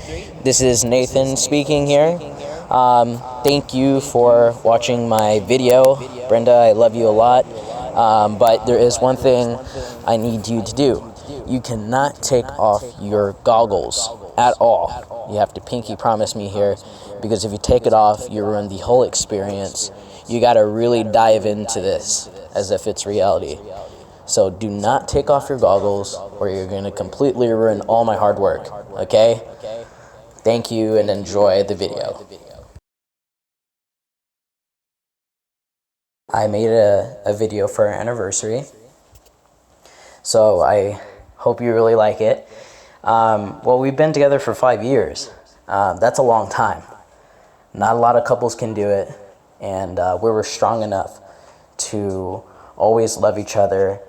This is Nathan speaking here. Thank you for watching my video. Brenda, I love you a lot. But there is one thing I need you to do. You cannot take off your goggles at all. You have to pinky promise me here, because if you take it off, you ruin the whole experience. You gotta really dive into this as if it's reality. So do not take off your goggles or you're gonna completely ruin all my hard work, okay? Thank you and enjoy the video. I made a video for our anniversary, so I hope you really like it. Well, we've been together for 5 years. That's a long time. Not a lot of couples can do it, and we were strong enough to always love each other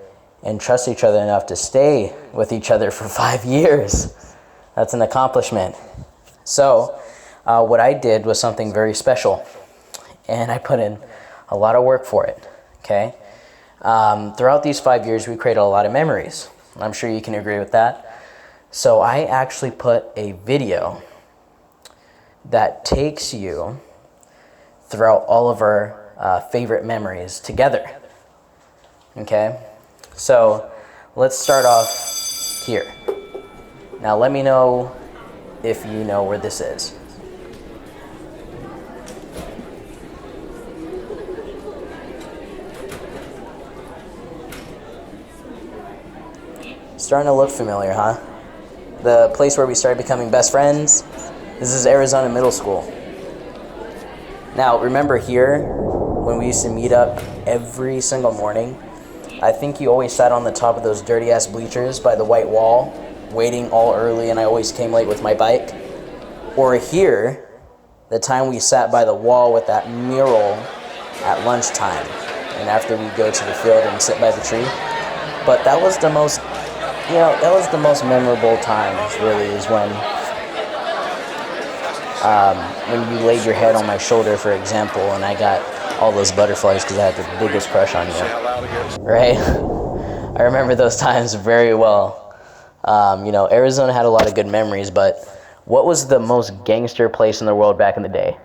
and trust each other enough to stay with each other for 5 years. That's an accomplishment. So what I did was something very special, and I put in a lot of work for it, okay? Throughout these 5 years, we created a lot of memories. I'm sure you can agree with that. So I actually put a video that takes you throughout all of our favorite memories together, okay? So let's start off here. Now let me know if you know where this is. Starting to look familiar, huh? The place where we started becoming best friends. This is Arizona Middle School. Now remember here, when we used to meet up every single morning, I think you always sat on the top of those dirty ass bleachers by the white wall, waiting all early, and I always came late with my bike. Or here, the time we sat by the wall with that mural at lunchtime, and after we go to the field and sit by the tree. But that was the most, that was the most memorable times, really, is when you laid your head on my shoulder, for example, and I got all those butterflies because I had the biggest crush on you, right? I remember those times very well. Arizona had a lot of good memories, but what was the most gangster place in the world back in the day?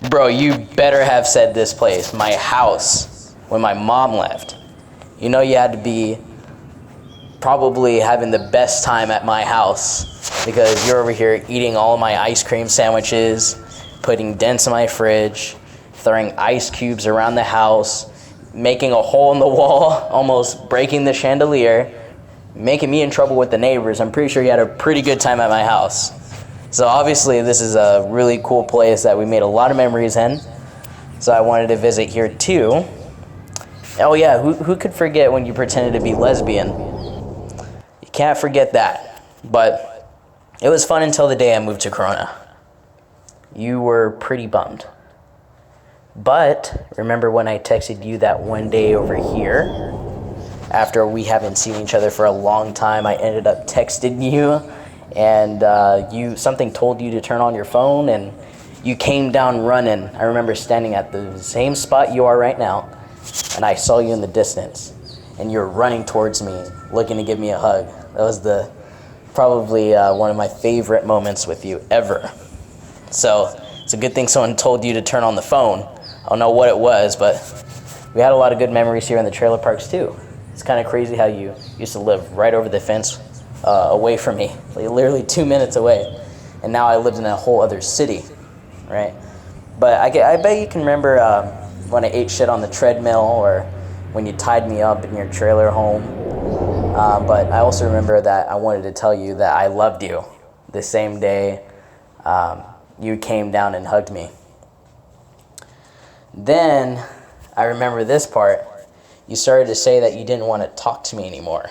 Bro, you better have said this place, my house, when my mom left. You know you had to be probably having the best time at my house because you're over here eating all my ice cream sandwiches, putting dents in my fridge, throwing ice cubes around the house, making a hole in the wall, almost breaking the chandelier, making me in trouble with the neighbors. I'm pretty sure you had a pretty good time at my house. So obviously this is a really cool place that we made a lot of memories in. So I wanted to visit here too. Oh yeah, who could forget when you pretended to be lesbian? You can't forget that. But it was fun until the day I moved to Corona. You were pretty bummed. But remember when I texted you that one day over here? After we haven't seen each other for a long time, I ended up texting you, and something told you to turn on your phone, and you came down running. I remember standing at the same spot you are right now, and I saw you in the distance, and you were running towards me, looking to give me a hug. That was probably one of my favorite moments with you ever. So it's a good thing someone told you to turn on the phone. I don't know what it was, but we had a lot of good memories here in the trailer parks too. It's kind of crazy how you used to live right over the fence away from me, like literally 2 minutes away, and now I lived in a whole other city, right? But I bet you can remember when I ate shit on the treadmill, or when you tied me up in your trailer home. But I also remember that I wanted to tell you that I loved you the same day you came down and hugged me. Then I remember this part. You started to say that you didn't want to talk to me anymore.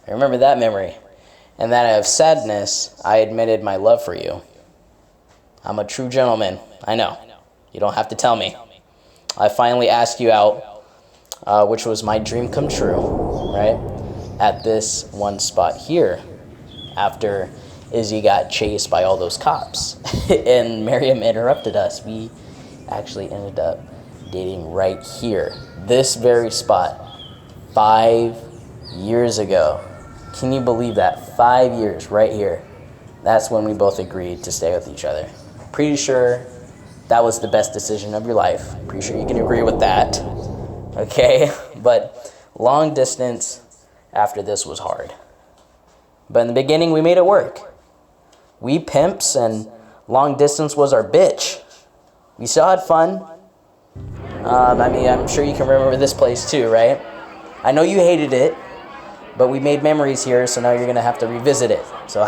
I remember that memory. And that out of sadness, I admitted my love for you. I'm a true gentleman. I know. You don't have to tell me. I finally asked you out, which was my dream come true, right? At this one spot here, after Izzy got chased by all those cops and Miriam interrupted us. We actually ended up dating right here. this very spot 5 years ago. Can you believe that? 5 years right here. That's when we both agreed to stay with each other. Pretty sure that was the best decision of your life. Pretty sure you can agree with that. Okay? But long distance after this was hard. But in the beginning, we made it work. We pimps, and long distance was our bitch. We still had fun. I'm sure you can remember this place too, right? I know you hated it, but we made memories here, so now you're gonna have to revisit it. So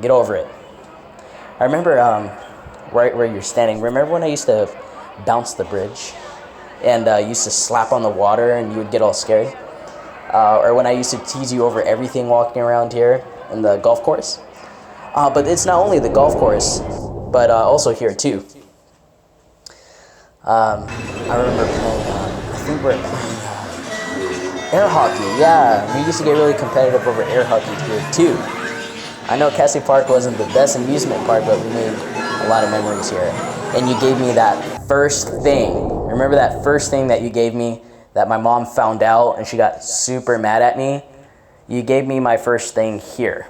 get over it. I remember right where you're standing. Remember when I used to bounce the bridge and used to slap on the water and you would get all scared? Or when I used to tease you over everything walking around here in the golf course? But it's not only the golf course, but also here too. I remember playing, I think we're playing air hockey. Yeah, we used to get really competitive over air hockey here too. I know Cassie Park wasn't the best amusement park, but we made a lot of memories here. And you gave me that first thing. Remember that first thing that you gave me that my mom found out and she got super mad at me? You gave me my first thing here,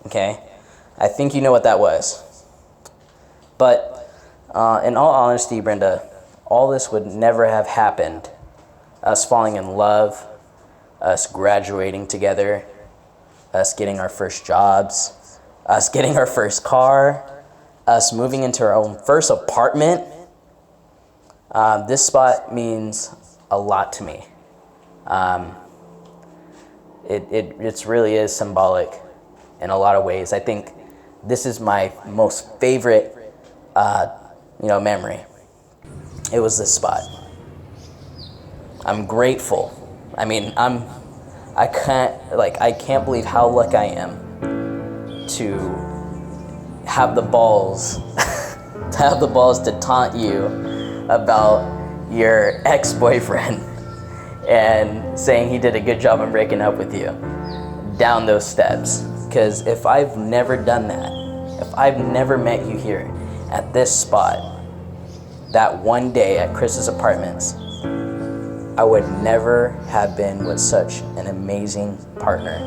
okay? I think you know what that was. But in all honesty, Brenda, all this would never have happened. Us falling in love, us graduating together, us getting our first jobs, us getting our first car, us moving into our own first apartment. This spot means a lot to me. It really is symbolic in a lot of ways. I think this is my most favorite memory. It was this spot. I'm grateful. I can't believe how lucky I am to have the balls to taunt you about your ex-boyfriend and saying he did a good job on breaking up with you down those steps. Because if I've never done that, if I've never met you here at this spot, that one day at Chris's apartments, I would never have been with such an amazing partner.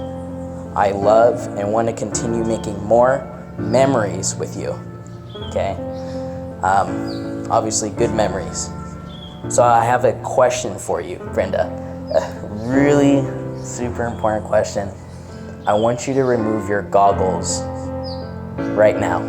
I love and want to continue making more memories with you, okay? Obviously good memories. So I have a question for you, Brenda. A really super important question. I want you to remove your goggles right now.